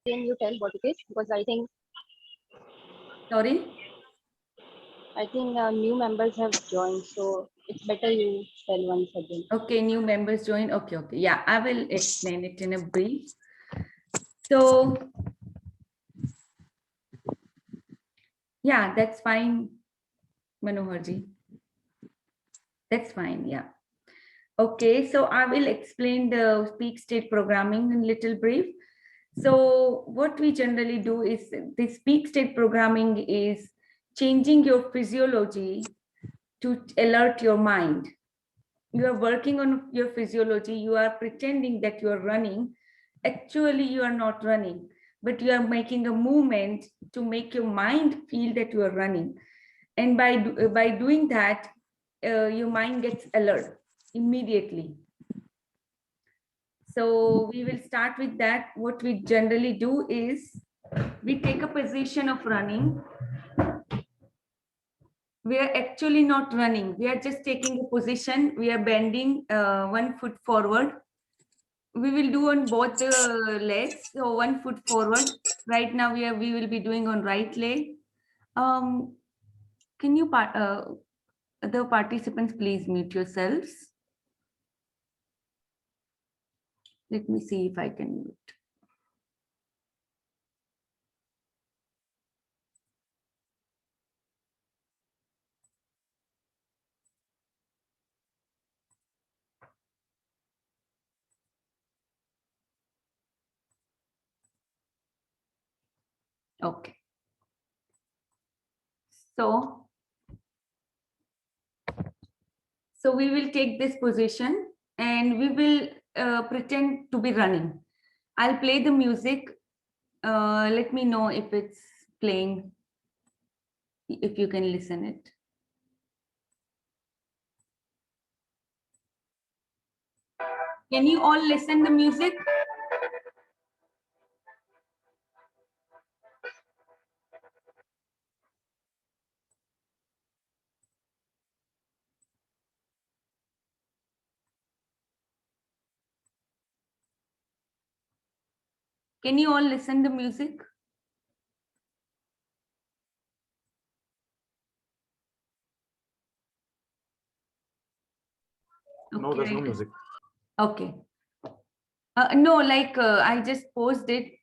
Can you tell what it is? Because Sorry? I think new members have joined, so it's better you tell once again. Okay, new members join. Okay. Yeah, I will explain it in a brief. So, yeah, that's fine, Manoharji. That's fine, yeah. Okay, so I will explain the peak state programming in little brief. So what we generally do is this peak state programming is changing your physiology to alert your mind. You are working on your physiology, you are pretending that you are running. Actually, you are not running, but you are making a movement to make your mind feel that you are running. And by doing that, your mind gets alert immediately. So we will start with that. What we generally do is we take a position of running. We are actually not running. We are just taking a position. We are bending 1 foot forward. We will do on both the legs. So 1 foot forward. Right now we will be doing on right leg. Can you the participants please mute yourselves? Let me see if I can mute. Okay. So we will take this position and we will pretend to be running. I'll play the music. Let me know if it's playing, if you can listen it. Can you all listen the music? Can you all listen the music? Okay. No, there's no music. Okay. No, like I just posed it.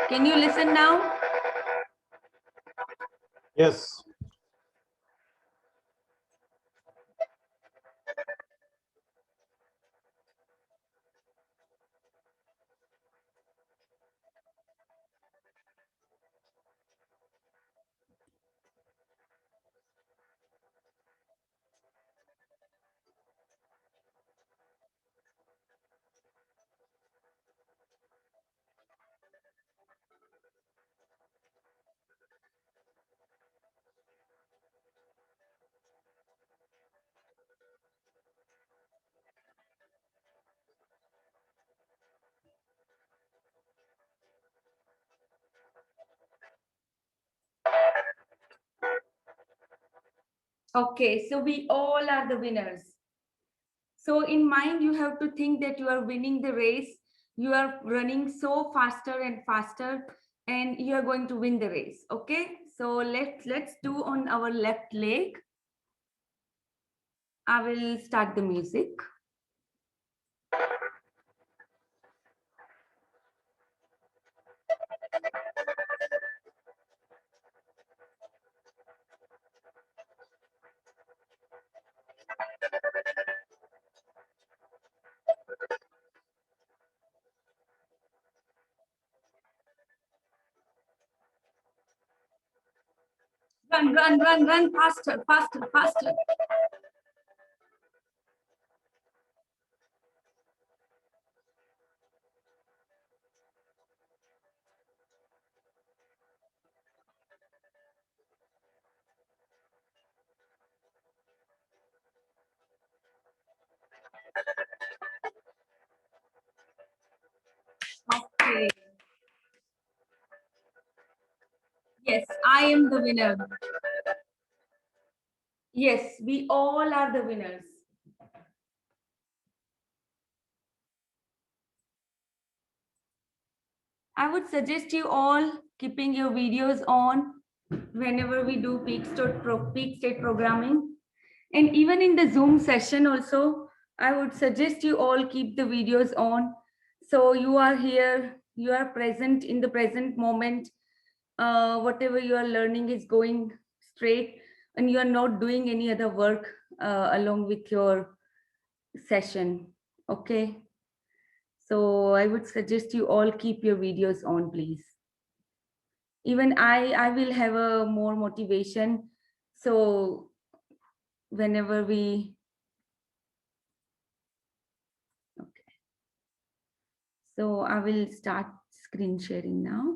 Can you listen now? Yes. Okay, so we all are the winners. So in mind, you have to think that you are winning the race. You are running so faster and faster, and you are going to win the race. Okay, so let's do on our left leg. I will start the music. Run, run, run, run, faster, faster, faster. Okay. Yes, I am the winner. Yes, we all are the winners. I would suggest you all keeping your videos on whenever we do peak state programming. And even in the Zoom session also, I would suggest you all keep the videos on. So you are here, you are present in the present moment. Whatever you are learning is going straight and you are not doing any other work along with your session. Okay. So I would suggest you all keep your videos on, please. Even I will have a more motivation. So whenever we, okay. So I will start screen sharing now.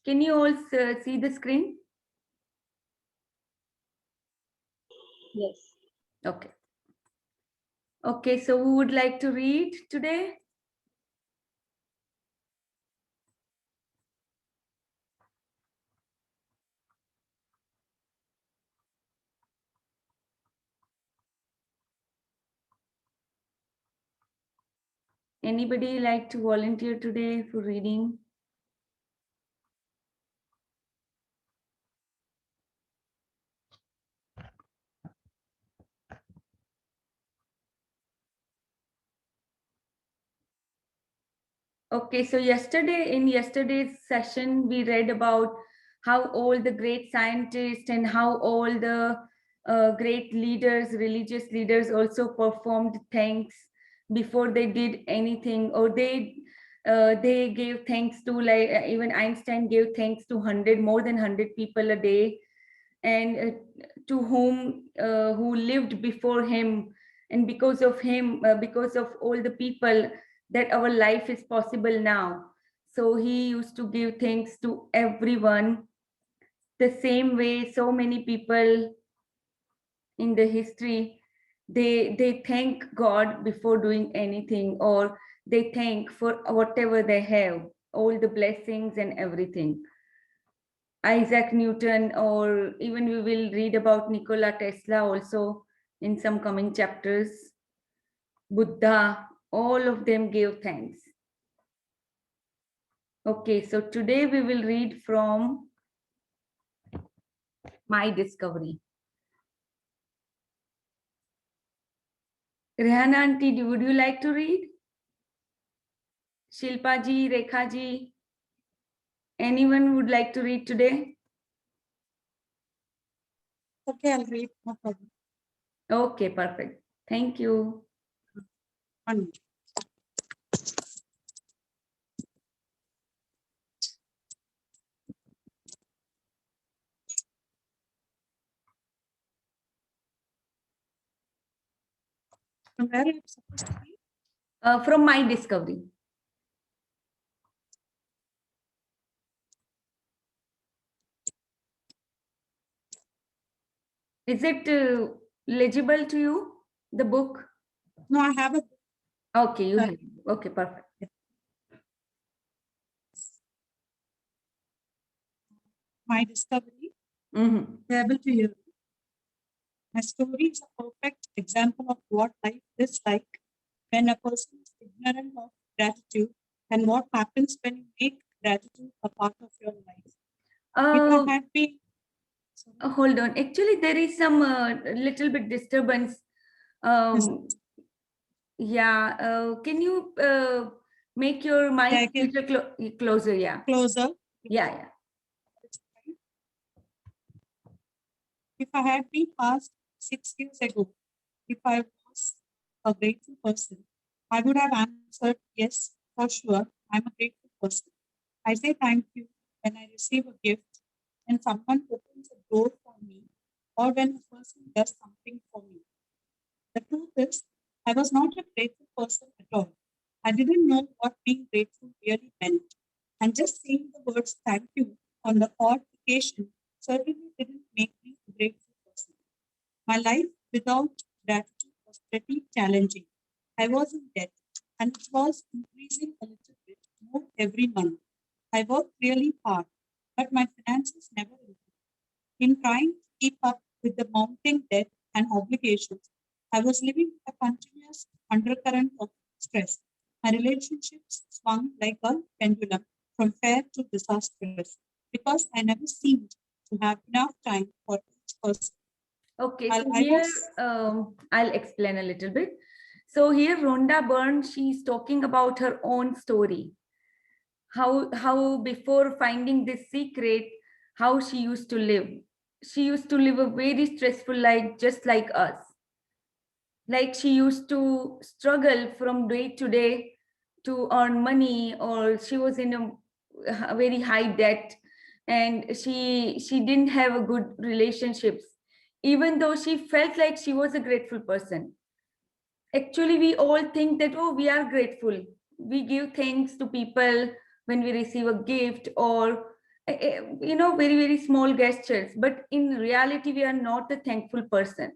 Can you all see the screen? Yes. Okay. Okay, so who would like to read today? Anybody like to volunteer today for reading? Okay, so in yesterday's session, we read about how all the great scientists and how all the great leaders, religious leaders also performed thanks before they did anything, or they gave thanks to, like even Einstein gave thanks to more than 100 people a day, and to whom who lived before him, and because of him, because of all the people, that our life is possible now. So he used to give thanks to everyone. The same way, so many people in the history, they thank God before doing anything, or they thank for whatever they have, all the blessings and everything. Isaac Newton, or even we will read about Nikola Tesla also in some coming chapters. Buddha, all of them gave thanks. Okay, so today we will read from My Discovery. Rehana auntie, would you like to read? Shilpa ji, Rekha ji, anyone would like to read today? Okay, I'll read. No problem. Okay, perfect. Thank you. 1 minute. From where are you supposed to be? From My Discovery. Is it legible to you, the book? No, I have a Okay, you Right. have. Okay, perfect. My Discovery. Mhm. Able to hear. My story is a perfect example of what life is like when a person is ignorant of gratitude and what happens when you make gratitude a part of your life. If I had been Hold on. Actually, there is some little bit disturbance. Yeah. Can you make your mic little closer? Yeah. Closer. Yeah. If I had been asked 6 years ago if I was a grateful person, I would have answered, yes, for sure, I'm a grateful person. I say thank you when I receive a gift, when someone opens a door for me, or when a person does something for me. The truth is, I was not a grateful person at all. I didn't know what being grateful really meant. And just saying the words thank you on the odd occasion certainly didn't make me a grateful person. My life without gratitude was pretty challenging. I was in debt and it was increasing a little bit more every month. I worked really hard, but my finances never improved. In trying to keep up with the mounting debt and obligations, I was living a continuous undercurrent of stress. My relationships swung like a pendulum from fair to disastrous because I never seemed to have enough time for each person. Okay, I, so I here was I'll explain a little bit. So here Rhonda Byrne, she's talking about her own story. How before finding this secret, how she used to live. She used to live a very stressful life just like us. Like she used to struggle from day to day to earn money, or she was in a very high debt, and she didn't have a good relationships, even though she felt like she was a grateful person. Actually, we all think that, oh, we are grateful, we give thanks to people when we receive a gift, or very very small gestures, but in reality we are not a thankful person.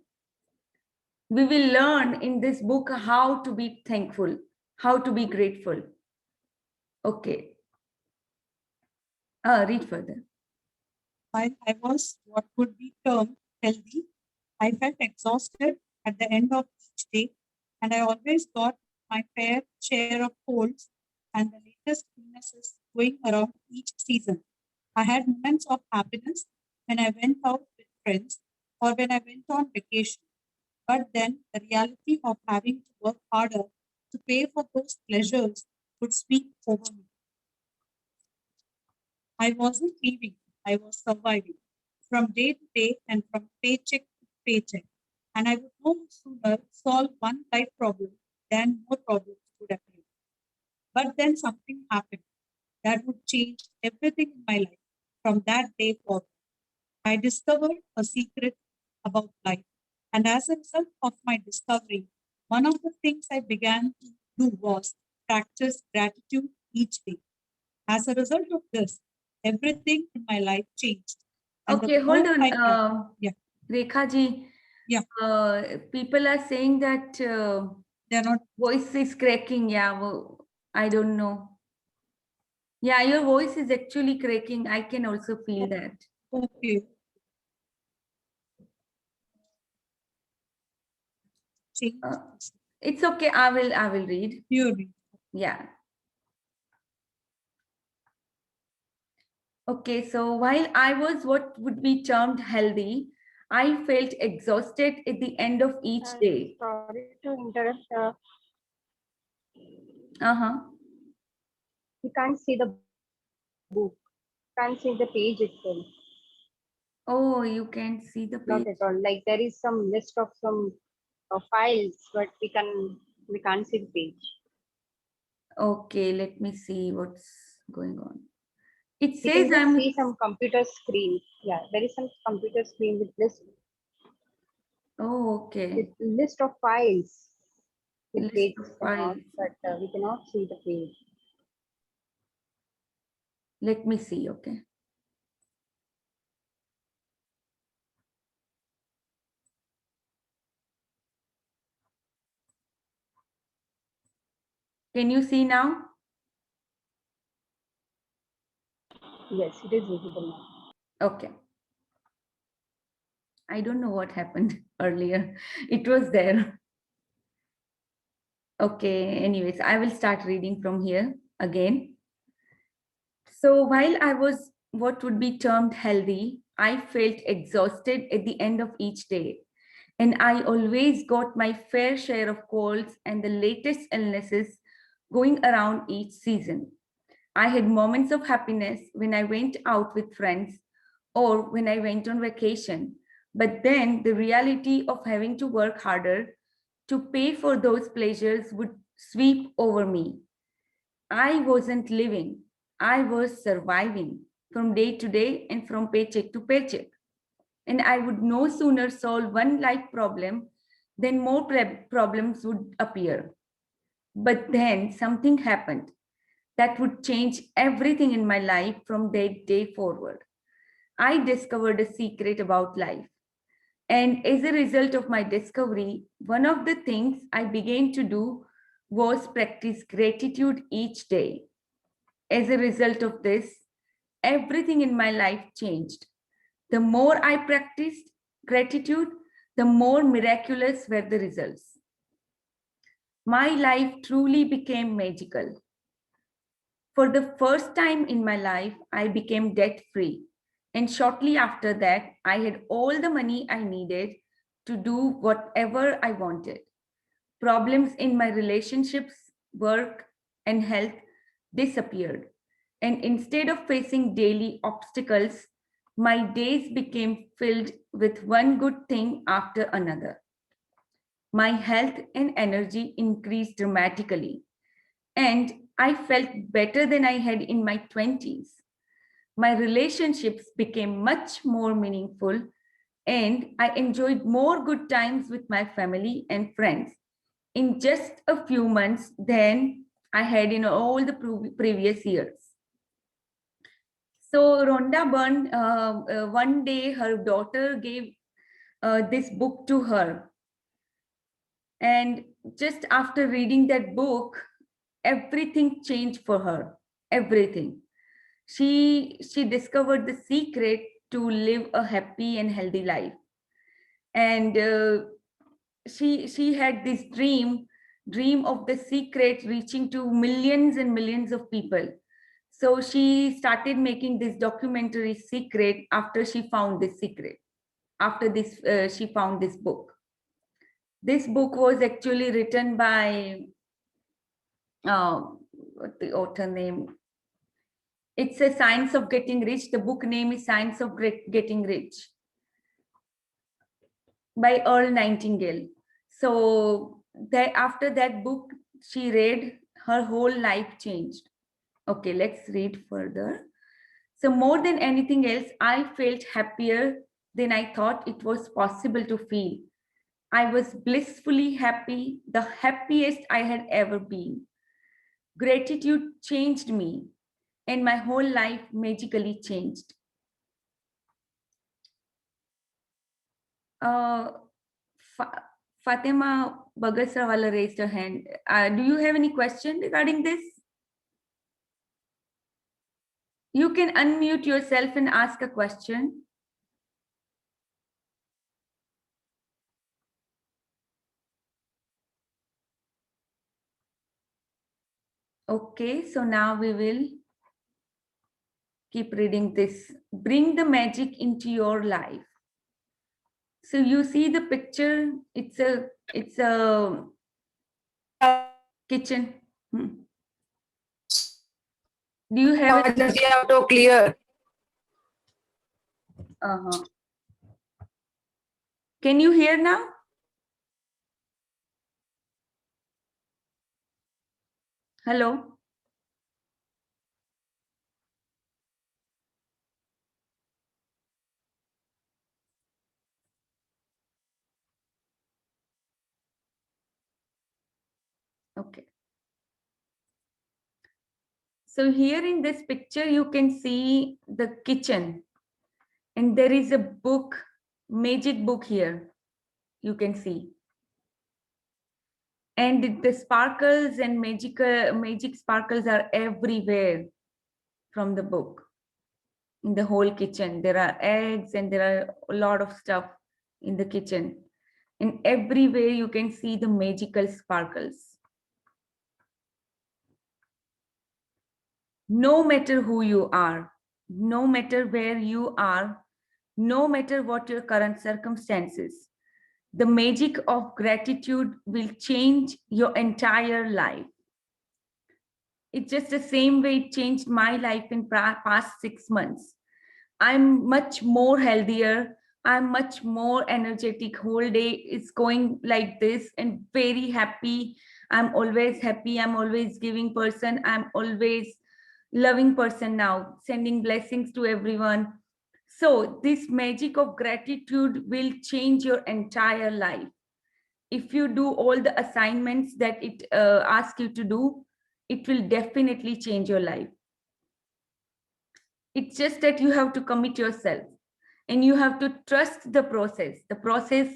We will learn in this book how to be thankful, how to be grateful. Okay. Read further. I was what would be termed healthy. I felt exhausted at the end of each day, and I always got my fair share of colds and the latest illnesses going around each season. I had moments of happiness when I went out with friends or when I went on vacation. But then the reality of having to work harder to pay for those pleasures would sweep over me. I wasn't living, I was surviving from day to day and from paycheck to paycheck. And I would no sooner solve one life problem than more problems would appear. But then something happened that would change everything in my life from that day forward. I discovered a secret about life. And as a result of my discovery, one of the things I began to do was practice gratitude each day. As a result of this, everything in my life changed. And Okay, the hold more on. yeah. Rekha ji. Yeah. People are saying that They're not. voice is cracking. Yeah, I don't know. Yeah, your voice is actually cracking. I can also feel that. Okay. Change. It's okay. I will read. You read. Yeah. Okay, so while I was what would be termed healthy, I felt exhausted at the end of each day. Sorry to interrupt. You can't see the book. Can't see the page itself. Oh, you can see the Not page. at all. Like there is some list of some files, but we can't see the page. Okay, let me see what's going on. It You says can just I'm see some computer screen. Yeah, there is some computer screen with list okay. with list of files with List pages of and all, files. but we cannot see the page. Let me see, okay. Can you see now? Yes, it is visible now. Okay. I don't know what happened earlier. It was there. Okay, anyways, I will start reading from here again. So while I was what would be termed healthy, I felt exhausted at the end of each day. And I always got my fair share of colds and the latest illnesses going around each season. I had moments of happiness when I went out with friends or when I went on vacation. But then the reality of having to work harder to pay for those pleasures would sweep over me. I wasn't living, I was surviving from day to day and from paycheck to paycheck. And I would no sooner solve one life problem than more problems would appear. But then something happened that would change everything in my life from that day forward. I discovered a secret about life. And as a result of my discovery, one of the things I began to do was practice gratitude each day. As a result of this, everything in my life changed. The more I practiced gratitude, the more miraculous were the results. My life truly became magical. For the first time in my life, I became debt-free. And shortly after that, I had all the money I needed to do whatever I wanted. Problems in my relationships, work, and health disappeared. And instead of facing daily obstacles, my days became filled with one good thing after another. My health and energy increased dramatically, and I felt better than I had in my 20s. My relationships became much more meaningful, and I enjoyed more good times with my family and friends in just a few months than I had in all the previous years. So Rhonda Byrne, one day her daughter gave this book to her. And just after reading that book, everything changed for her, everything. She discovered the secret to live a happy and healthy life. And she had this dream of the secret reaching to millions and millions of people. So she started making this documentary secret after she found this secret. After this, she found this book. This book was actually written by, what the author name? It's a Science of Getting Rich. The book name is Science of Getting Rich by Earl Nightingale. So after that book she read, her whole life changed. Okay, let's read further. So more than anything else, I felt happier than I thought it was possible to feel. I was blissfully happy, the happiest I had ever been. Gratitude changed me, and my whole life magically changed. Fatima Bagasrawala raised her hand. Do you have any question regarding this? You can unmute yourself and ask a question. Okay, so now we will keep reading this. Bring the magic into your life. So you see the picture, it's a kitchen. Do you have it? Auto clear. Can you hear now? Hello? Okay. So here in this picture, you can see the kitchen, and there is a book, magic book here, you can see. And the sparkles and magic sparkles are everywhere from the book. In the whole kitchen, there are eggs and there are a lot of stuff in the kitchen. And everywhere you can see the magical sparkles. No matter who you are, no matter where you are, no matter what your current circumstances, the magic of gratitude will change your entire life. It's just the same way it changed my life in past 6 months. I'm much more healthier. I'm much more energetic. Whole day is going like this and very happy. I'm always happy, I'm always giving person, I'm always loving person now, sending blessings to everyone. So this magic of gratitude will change your entire life. If you do all the assignments that it asks you to do, it will definitely change your life. It's just that you have to commit yourself and you have to trust the process. The process,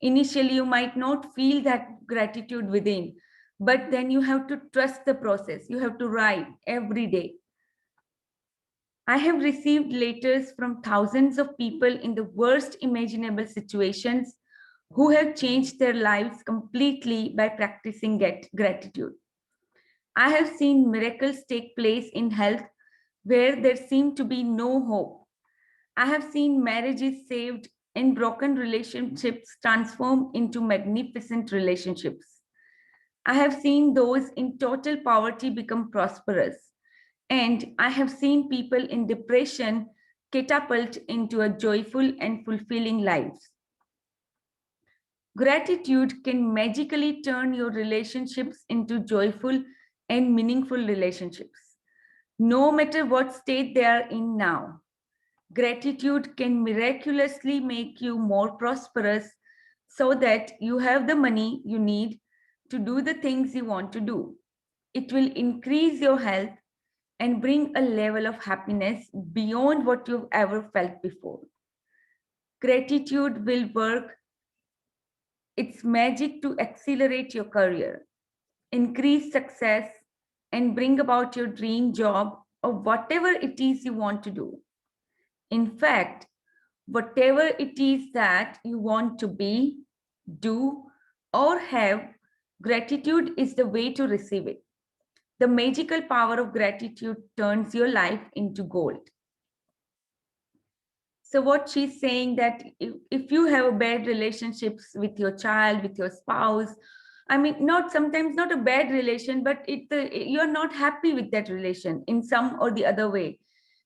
initially, you might not feel that gratitude within, but then you have to trust the process. You have to write every day. I have received letters from thousands of people in the worst imaginable situations who have changed their lives completely by practicing gratitude. I have seen miracles take place in health where there seemed to be no hope. I have seen marriages saved and broken relationships transformed into magnificent relationships. I have seen those in total poverty become prosperous. And I have seen people in depression catapult into a joyful and fulfilling lives. Gratitude can magically turn your relationships into joyful and meaningful relationships, no matter what state they are in now. Gratitude can miraculously make you more prosperous so that you have the money you need to do the things you want to do. It will increase your health and bring a level of happiness beyond what you've ever felt before. Gratitude will work its magic to accelerate your career, increase success, and bring about your dream job or whatever it is you want to do. In fact, whatever it is that you want to be, do, or have, gratitude is the way to receive it. The magical power of gratitude turns your life into gold. So what she's saying that if you have a bad relationships with your child, with your spouse, I mean, not sometimes not a bad relation, but you're not happy with that relation in some or the other way.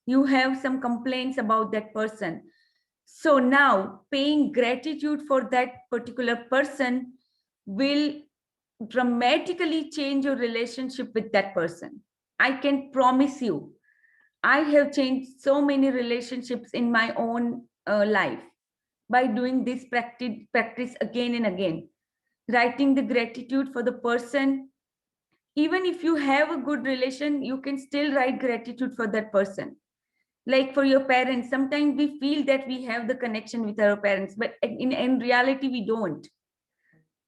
You have some complaints about that person. So now paying gratitude for that particular person will dramatically change your relationship with that person. I can promise you, I have changed so many relationships in my own life by doing this practice again and again. Writing the gratitude for the person. Even if you have a good relation, you can still write gratitude for that person. Like for your parents, sometimes we feel that we have the connection with our parents, but in reality, we don't.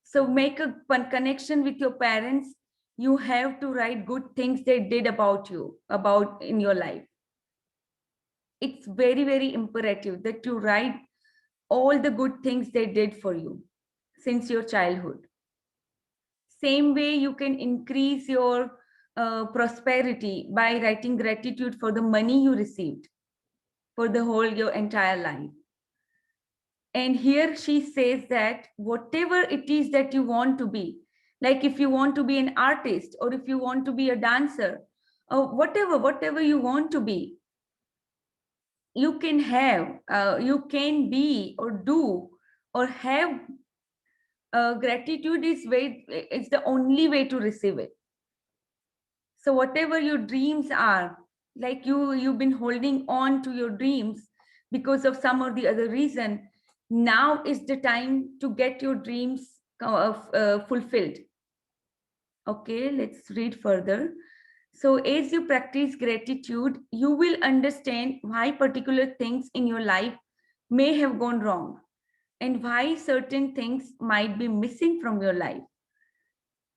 So make a connection with your parents. You have to write good things they did about you, about in your life. It's very, very imperative that you write all the good things they did for you since your childhood. Same way you can increase your prosperity by writing gratitude for the money you received for the whole your entire life. And here she says that whatever it is that you want to be, like if you want to be an artist or if you want to be a dancer or whatever you want to be, you can have, you can be or do or have. Gratitude is the only way to receive it. So whatever your dreams are, like you've been holding on to your dreams because of some or the other reason, now is the time to get your dreams fulfilled. Okay, let's read further. So as you practice gratitude, you will understand why particular things in your life may have gone wrong and why certain things might be missing from your life.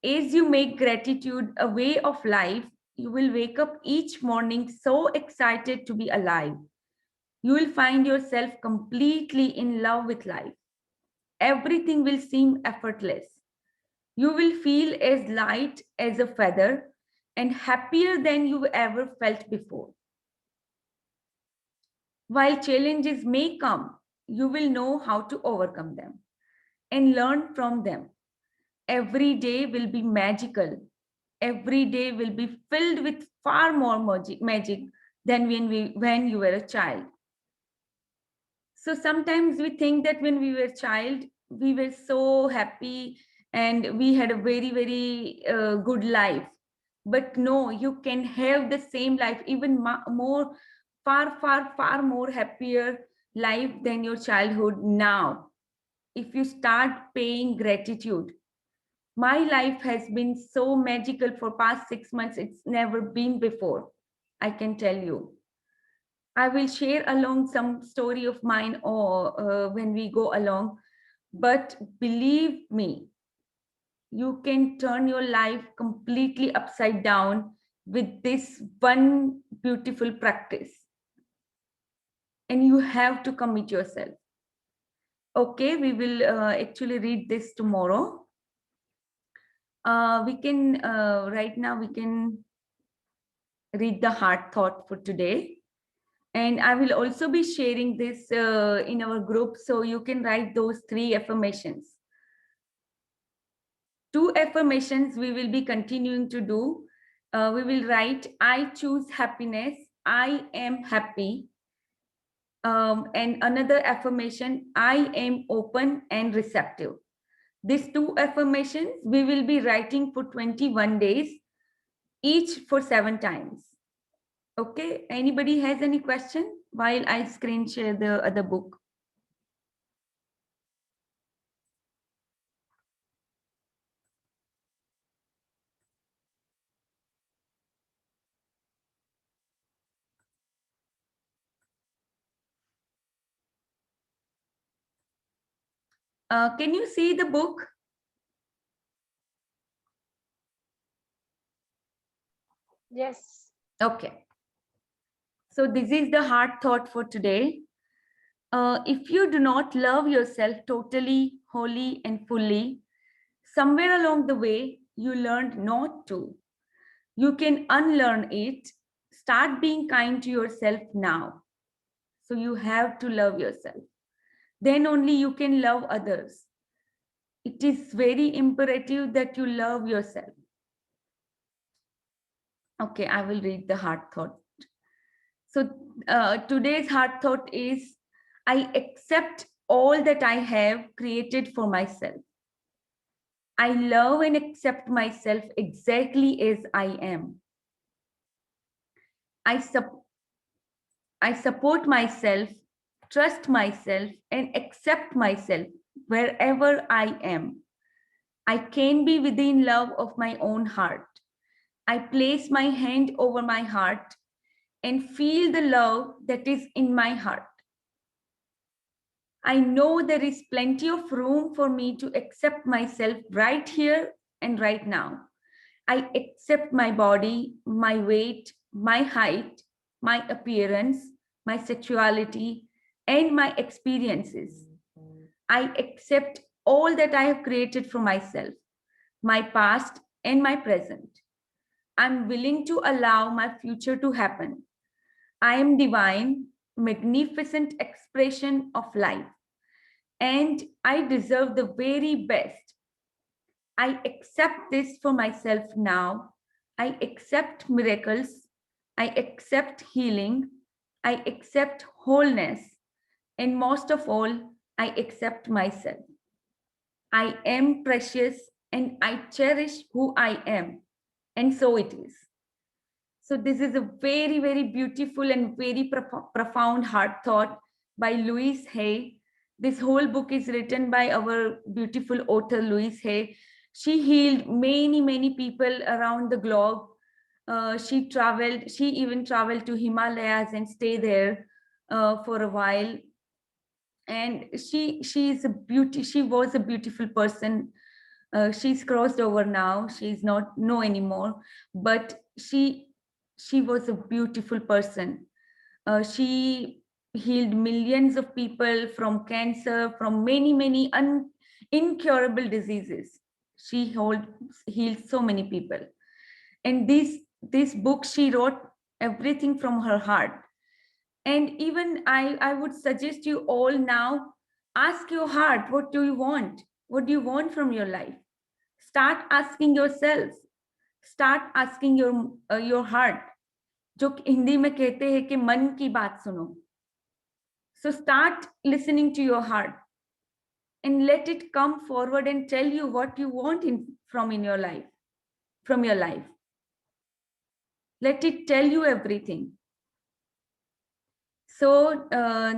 As you make gratitude a way of life, you will wake up each morning so excited to be alive. You will find yourself completely in love with life. Everything will seem effortless. You will feel as light as a feather and happier than you ever felt before. While challenges may come, you will know how to overcome them and learn from them. Every day will be magical. Every day will be filled with far more magic than when you were a child. So sometimes we think that when we were a child, we were so happy and we had a very, very good life. But no, you can have the same life, even more, far more happier life than your childhood now, if you start paying gratitude. My life has been so magical for past 6 months. It's never been before, I can tell you. I will share along some story of mine or when we go along. But believe me, you can turn your life completely upside down with this one beautiful practice. And you have to commit yourself. Okay, we will actually read this tomorrow. We can, right now, we can read the heart thought for today. And I will also be sharing this in our group, so you can write those 3 affirmations. 2 affirmations we will be continuing to do. We will write, I choose happiness, I am happy. And another affirmation, I am open and receptive. These 2 affirmations we will be writing for 21 days, each for 7 times. Okay, anybody has any question while I screen share the other book? Can you see the book? Yes. Okay. So this is the heart thought for today. If you do not love yourself totally, wholly, and fully, somewhere along the way, you learned not to. You can unlearn it. Start being kind to yourself now. So you have to love yourself. Then only you can love others. It is very imperative that you love yourself. Okay, I will read the heart thought. So today's heart thought is, I accept all that I have created for myself. I love and accept myself exactly as I am. I support myself, trust myself, and accept myself wherever I am. I can be within love of my own heart. I place my hand over my heart and feel the love that is in my heart. I know there is plenty of room for me to accept myself right here and right now. I accept my body, my weight, my height, my appearance, my sexuality, and my experiences. I accept all that I have created for myself, my past and my present. I'm willing to allow my future to happen. I am divine, magnificent expression of life, and I deserve the very best. I accept this for myself now. I accept miracles. I accept healing. I accept wholeness. And most of all, I accept myself. I am precious and I cherish who I am. And so it is. So this is a very, very beautiful and very profound heart thought by Louise Hay. This whole book is written by our beautiful author, Louise Hay. She healed many, many people around the globe. She even traveled to Himalayas and stayed there for a while. And she was a beautiful person. She's crossed over now. She's not no anymore, but she was a beautiful person. She healed millions of people from cancer, from many incurable diseases. She healed so many people. And this book, she wrote everything from her heart. And even I would suggest you all now, ask your heart, what do you want? What do you want from your life? Start asking yourselves. Start asking your heart. जो हिंदी में कहते हैं कि मन की बात सुनो. So start listening to your heart. and let it come forward and tell you what you want from your life. Let it tell you everything. So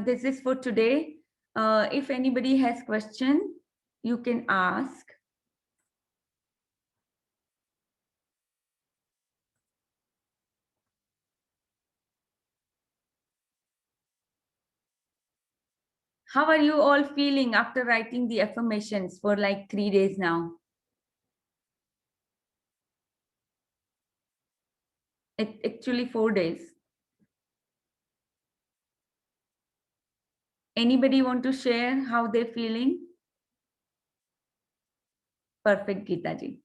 this is for today. If anybody has question, you can ask. How are you all feeling after writing the affirmations for like 3 days now? Actually 4 days. Anybody want to share how they're feeling? Perfect, Geeta ji.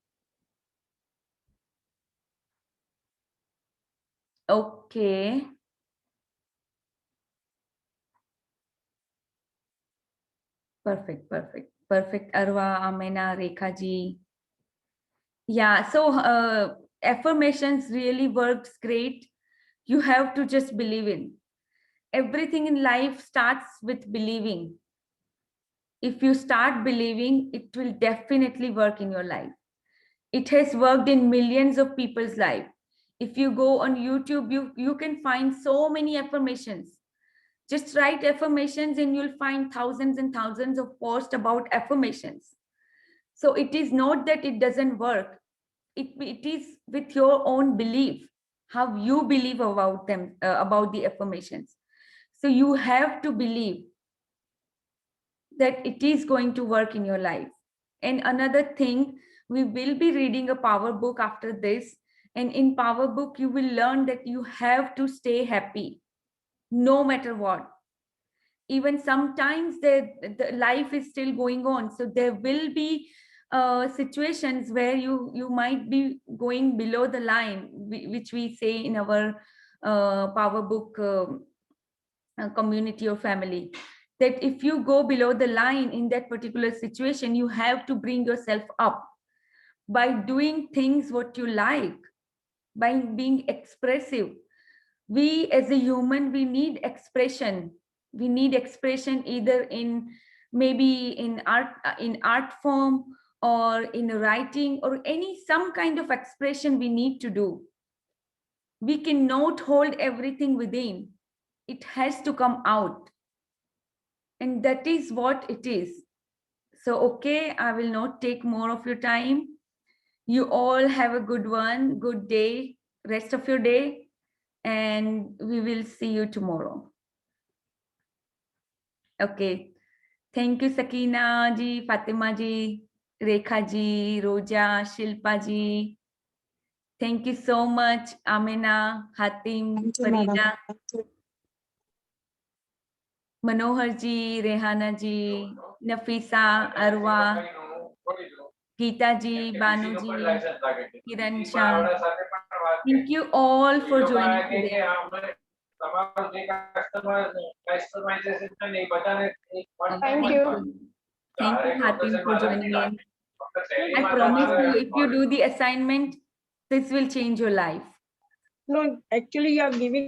Okay. Perfect. Arwa, Amena, Rekha ji. Yeah, so affirmations really works great. You have to just believe in. Everything in life starts with believing. If you start believing, it will definitely work in your life. It has worked in millions of people's life. If you go on YouTube, you can find so many affirmations. Just write affirmations and you'll find thousands and thousands of posts about affirmations. So it is not that it doesn't work. It is with your own belief, how you believe about them, about the affirmations. So you have to believe that it is going to work in your life. And another thing, we will be reading a power book after this. And in power book, you will learn that you have to stay happy no matter what. Even sometimes the life is still going on. So there will be situations where you might be going below the line, which we say in our power book community or family, that if you go below the line in that particular situation, you have to bring yourself up by doing things what you like, by being expressive. We as a human, we need expression. We need expression either in maybe in art form, or in writing, or some kind of expression we need to do. We cannot hold everything within. It has to come out. And that is what it is. So, okay, I will not take more of your time. You all have a good day, rest of your day, and we will see you tomorrow. Okay. Thank you, Sakina ji, Fatima ji, Rekha ji, Roja, Shilpa ji. Thank you so much, Amina, Hatim, Thank you, madam. Farida, Thank you. Manohar ji, Rehana ji, Nafisa, Arwa, Geeta ji, Banu ji, Kiran Shah. Thank you all for joining today. Thank you. Thank you, Hatim, for joining in. I promise you, if you do the assignment, this will change your life. No, actually you are giving